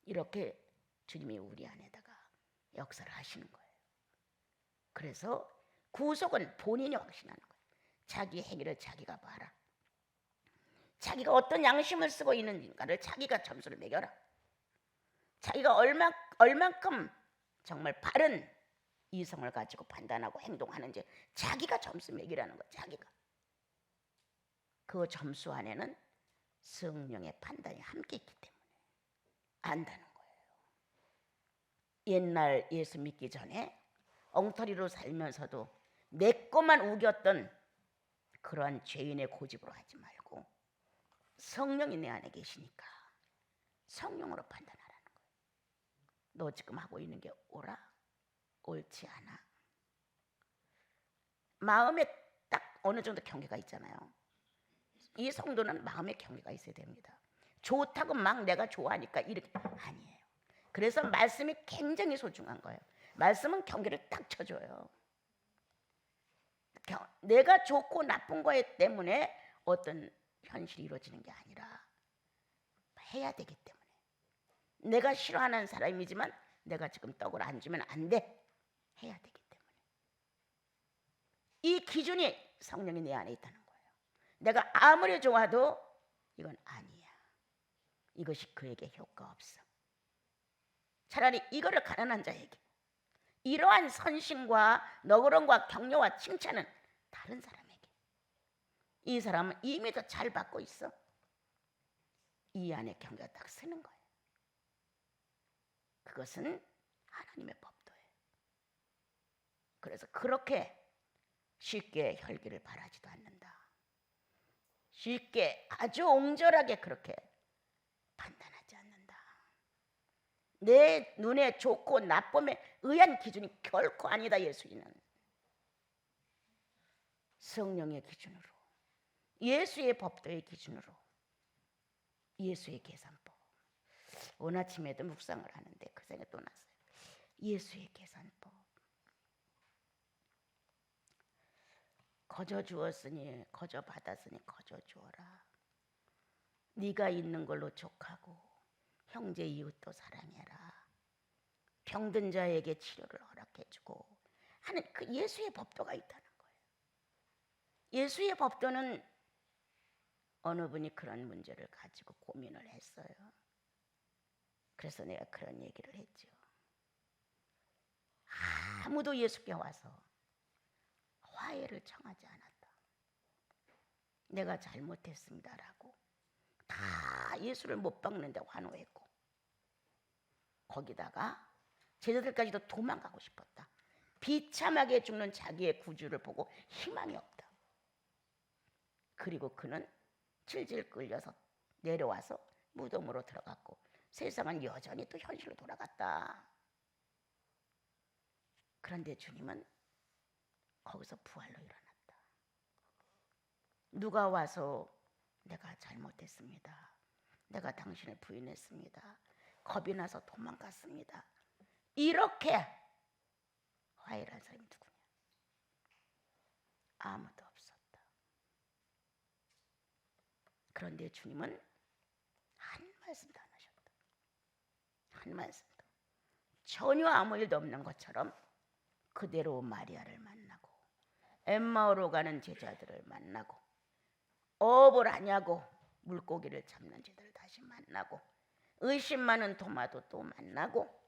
이렇게 주님이 우리 안에다가 역사를 하시는 거예요. 그래서 구속은 본인이 확신하는 거예요. 자기 행위를 자기가 봐라. 자기가 어떤 양심을 쓰고 있는가를 자기가 점수를 매겨라. 자기가 얼만큼 정말 바른 이성을 가지고 판단하고 행동하는지 자기가 점수 매기라는 거예요. 자기가. 그 점수 안에는 성령의 판단이 함께 있기 때문에 안다는 거예요. 옛날 예수 믿기 전에 엉터리로 살면서도 내 것만 우겼던 그러한 죄인의 고집으로 하지 말고 성령이 내 안에 계시니까 성령으로 판단하라는 거예요. 너 지금 하고 있는 게 옳아? 옳지 않아? 마음에 딱 어느 정도 경계가 있잖아요. 이 성도는 마음의 경계가 있어야 됩니다. 좋다고 막 내가 좋아하니까 이렇게 아니에요. 그래서 말씀이 굉장히 소중한 거예요. 말씀은 경계를 딱 쳐줘요. 내가 좋고 나쁜 거에 때문에 어떤 현실이 이루어지는 게 아니라 해야 되기 때문에. 내가 싫어하는 사람이지만 내가 지금 떡을 안 주면 안 돼. 해야 되기 때문에. 이 기준이 성령이 내 안에 있다는 거예요. 내가 아무리 좋아도 이건 아니야. 이것이 그에게 효과 없어. 차라리 이거를 가난한 자에게, 이러한 선심과 너그러움과 격려와 칭찬은 다른 사람에게. 이 사람은 이미 더 잘 받고 있어. 이 안에 경계가 딱 서는 거예요. 그것은 하나님의 법도예요. 그래서 그렇게 쉽게 혈기를 바라지도 않는다. 쉽게 아주 옹졸하게 그렇게 판단하지 않는다. 내 눈에 좋고 나쁨에 의한 기준이 결코 아니다. 예수님은 성령의 기준으로, 예수의 법도의 기준으로, 예수의 계산법. 오늘 아침에도 묵상을 하는데 그 생각이 또 났어요. 예수의 계산법. 거저 주었으니 거저 받았으니 거저 주어라. 네가 있는 걸로 족하고 형제 이웃도 사랑해라. 병든 자에게 치료를 허락해주고 하는 그 예수의 법도가 있다는 거예요. 예수의 법도는 어느 분이 그런 문제를 가지고 고민을 했어요. 그래서 내가 그런 얘기를 했죠. 아무도 예수께 와서 화해를 청하지 않았다. 내가 잘못했습니다라고 다 예수를 못 박는데 환호했고, 거기다가 제자들까지도 도망가고 싶었다. 비참하게 죽는 자기의 구주를 보고 희망이 없다. 그리고 그는 질질 끌려서 내려와서 무덤으로 들어갔고 세상은 여전히 또 현실로 돌아갔다. 그런데 주님은 거기서 부활로 일어났다. 누가 와서 내가 잘못했습니다. 내가 당신을 부인했습니다. 겁이 나서 도망갔습니다. 이렇게 화해를 한 사람이 누구냐? 아무도 없었다. 그런데 주님은 한 말씀도 안 하셨다. 한 말씀도. 전혀 아무 일도 없는 것처럼 그대로 마리아를 만나고 엠마오로 가는 제자들을 만나고 업을 하냐고 물고기를 잡는 제자들을 다시 만나고 의심 많은 도마도 또 만나고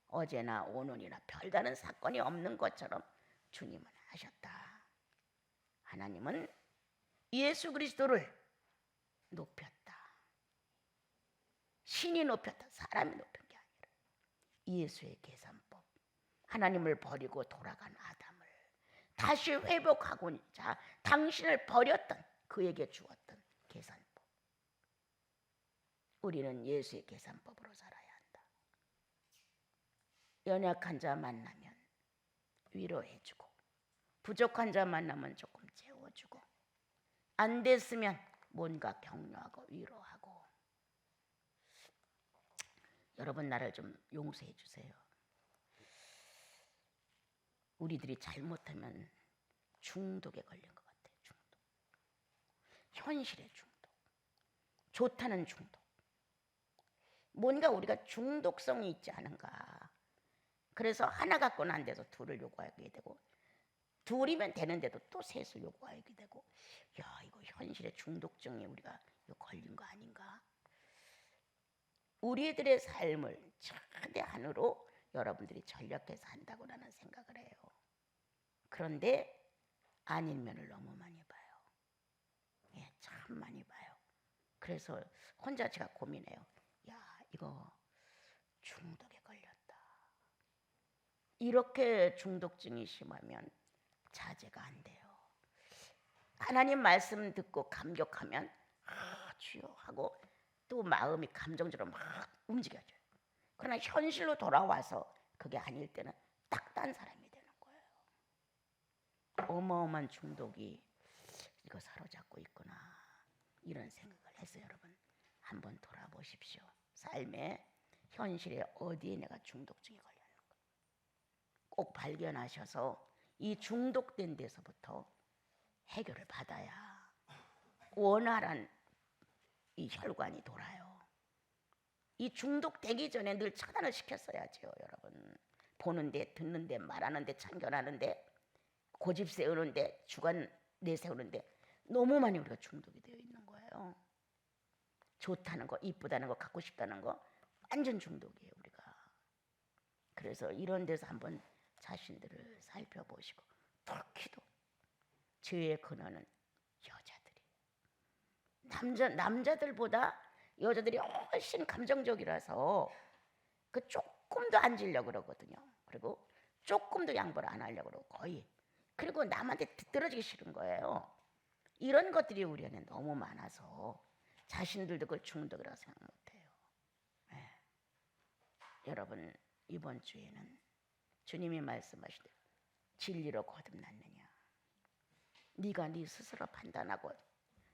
어제나 오늘이나 별다른 사건이 없는 것처럼 주님은 하셨다. 하나님은 예수 그리스도를 높였다. 신이 높였다. 사람이 높인 게 아니라 예수의 계산법. 하나님을 버리고 돌아간 아담을 다시 회복하고자 당신을 버렸던 그에게 주었던 계산법. 우리는 예수의 계산법으로 살아야 한다. 연약한 자 만나면 위로해주고, 부족한 자 만나면 조금 채워주고, 안 됐으면 뭔가 격려하고 위로하고. 여러분, 나를 좀 용서해 주세요. 우리들이 잘못하면 중독에 걸린 것 같아요. 중독. 현실의 중독. 좋다는 중독. 뭔가 우리가 중독성이 있지 않은가. 그래서 하나 갖고는 안 돼서 둘을 요구하게 되고, 둘이면 되는데도 또 셋을 요구하게 되고, 야, 이거 현실의 중독증에 우리가 걸린 거 아닌가? 우리들의 삶을 최대한으로 여러분들이 전력해서 한다고 나는 생각을 해요. 그런데 아닌 면을 너무 많이 봐요. 예, 참 많이 봐요. 그래서 혼자 제가 고민해요. 야, 이거 중독에 걸렸다. 이렇게 중독증이 심하면 자제가 안 돼요. 하나님 말씀 듣고 감격하면 주여 하고 또 마음이 감정적으로 막 움직여져요. 그러나 현실로 돌아와서 그게 아닐 때는 딱 딴 사람이 되는 거예요. 어마어마한 중독이 이거 사로잡고 있구나, 이런 생각을 해서 여러분 한번 돌아보십시오. 삶의 현실에 어디에 내가 중독증이 걸렸는가 꼭 발견하셔서 이 중독된 데서부터 해결을 받아야 원활한 이 혈관이 돌아요. 이 중독되기 전에 늘 차단을 시켰어야죠. 여러분, 보는데 듣는데 말하는데 참견하는데 고집 세우는데 주관 내세우는데 너무 많이 우리가 중독이 되어 있는 거예요. 좋다는 거, 이쁘다는 거, 갖고 싶다는 거 완전 중독이에요, 우리가. 그래서 이런 데서 한번 자신들을 살펴보시고, 특히도 죄의 근원은 여자들이, 남자들보다 여자들이 훨씬 감정적이라서 그 조금도 안 지려고 그러거든요. 그리고 조금도 양보를 안 하려고 그러고 거의. 그리고 남한테 뒤떨어지기 싫은 거예요. 이런 것들이 우리 안에 너무 많아서 자신들도 그걸 중독이라고 생각 못해요. 네. 여러분, 이번 주에는 주님이 말씀하시되 진리로 거듭났느냐. 네가 네 스스로 판단하고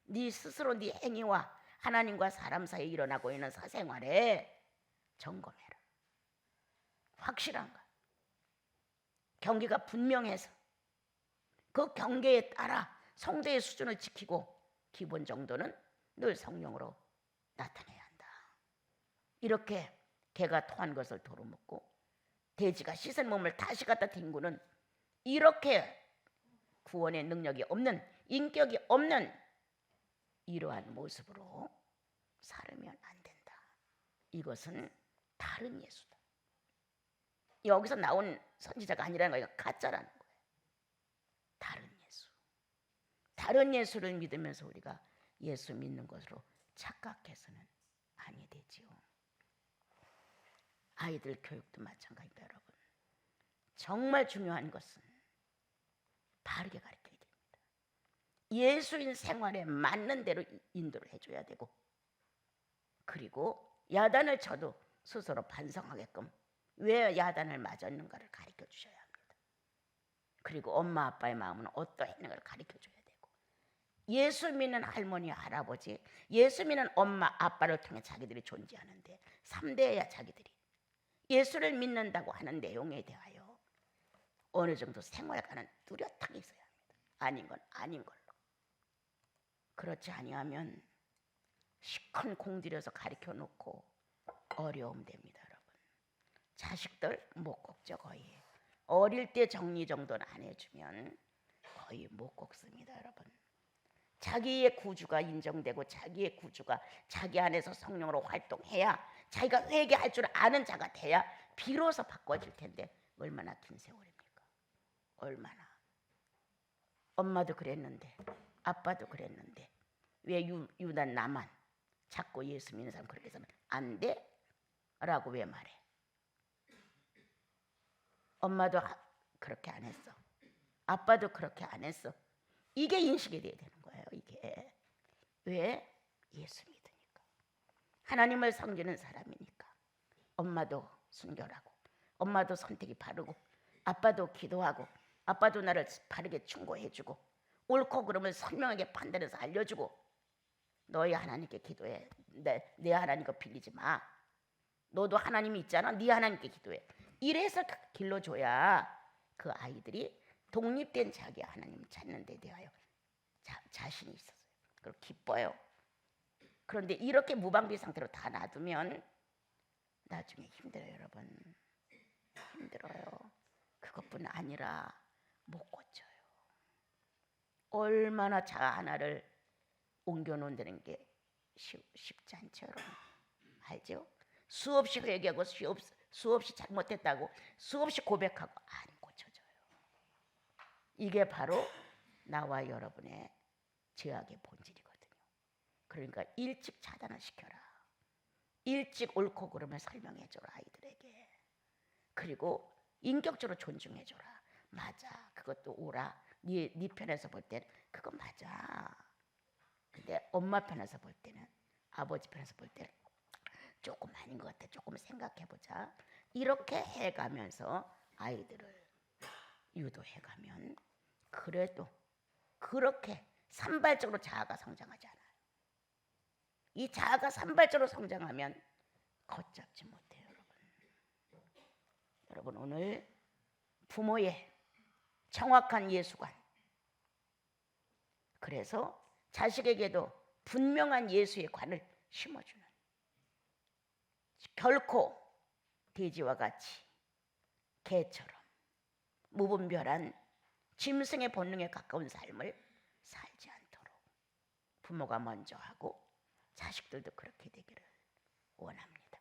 네 스스로 네 행위와 하나님과 사람 사이에 일어나고 있는 사생활에 점검해라. 확실한가? 경계가 분명해서 그 경계에 따라 성도의 수준을 지키고 기본 정도는 늘 성령으로 나타내야 한다. 이렇게 개가 토한 것을 도로 묻고 돼지가 씻은 몸을 다시 갖다 뒹구는 이렇게 구원의 능력이 없는, 인격이 없는 이러한 모습으로 살으면 안 된다. 이것은 다른 예수다. 여기서 나온 선지자가 아니라는 거예요. 가짜라는 거예요. 다른 예수. 다른 예수를 믿으면서 우리가 예수 믿는 것으로 착각해서는 아니 되지요. 아이들 교육도 마찬가지입니다, 여러분. 정말 중요한 것은 바르게 가르쳐야 됩니다. 예수인 생활에 맞는 대로 인도를 해줘야 되고, 그리고 야단을 쳐도 스스로 반성하게끔 왜 야단을 맞았는가를 가르쳐 주셔야 합니다. 그리고 엄마 아빠의 마음은 어떠했는가를 가르쳐 줘야 되고, 예수 믿는 할머니 할아버지, 예수 믿는 엄마 아빠를 통해 자기들이 존재하는데 3대야 자기들이 예수를 믿는다고 하는 내용에 대하여 어느 정도 생활과는 뚜렷하게 있어야 합니다. 아닌 건 아닌 걸로. 그렇지 아니하면 시큰 공들여서 가르쳐 놓고 어려움 됩니다, 여러분. 자식들 못 꺾죠. 거의 어릴 때 정리 정도는 안 해주면 거의 못 꺾습니다, 여러분. 자기의 구주가 인정되고 자기의 구주가 자기 안에서 성령으로 활동해야, 자기가 회개할 줄 아는 자가 돼야 비로소 바꿔질 텐데 얼마나 긴 세월입니까? 얼마나. 엄마도 그랬는데 아빠도 그랬는데 왜 유난 나만 자꾸 예수 믿는 사람 그렇게 해서는 안 돼? 라고 왜 말해? 엄마도 그렇게 안 했어. 아빠도 그렇게 안 했어. 이게 인식이 돼야 되는 거예요. 이게 왜? 예수 믿으니까, 하나님을 섬기는 사람이니까. 엄마도 순결하고, 엄마도 선택이 바르고, 아빠도 기도하고, 아빠도 나를 바르게 충고해주고, 옳고 그름을 선명하게 판단해서 알려주고, 너희 하나님께 기도해. 내 하나님 거 빌리지 마. 너도 하나님이 있잖아. 네 하나님께 기도해. 이래서 길러줘야 그 아이들이 독립된 자기 하나님을 찾는 데 대하여 자신이 있었어요. 그리고 기뻐요. 그런데 이렇게 무방비 상태로 다 놔두면 나중에 힘들어요, 여러분. 힘들어요. 그것뿐 아니라 못 고쳐요. 얼마나 자 하나를 옮겨놓는다는 게 쉽지 않죠, 여러분. 알죠? 수없이 회개하고 수없이 잘못했다고 수없이 고백하고 안 고쳐져요. 이게 바로 나와 여러분의 죄악의 본질이거든요. 그러니까 일찍 차단을 시켜라. 일찍 옳고 그름을 설명해줘라, 아이들에게. 그리고 인격적으로 존중해줘라. 맞아, 그것도 옳아. 네 편에서 볼 때는 그거 맞아. 근데 엄마 편에서 볼 때는, 아버지 편에서 볼 때는 조금 아닌 것 같아. 조금 생각해보자. 이렇게 해가면서 아이들을 유도해가면 그래도 그렇게 산발적으로 자아가 성장하지 않아요. 이 자아가 산발적으로 성장하면 걷잡지 못해요, 여러분. 여러분, 오늘 부모의 정확한 예수관, 그래서 자식에게도 분명한 예수의 관을 심어주는, 결코 돼지와 같이 개처럼 무분별한 짐승의 본능에 가까운 삶을 살지 않도록 부모가 먼저 하고 자식들도 그렇게 되기를 원합니다.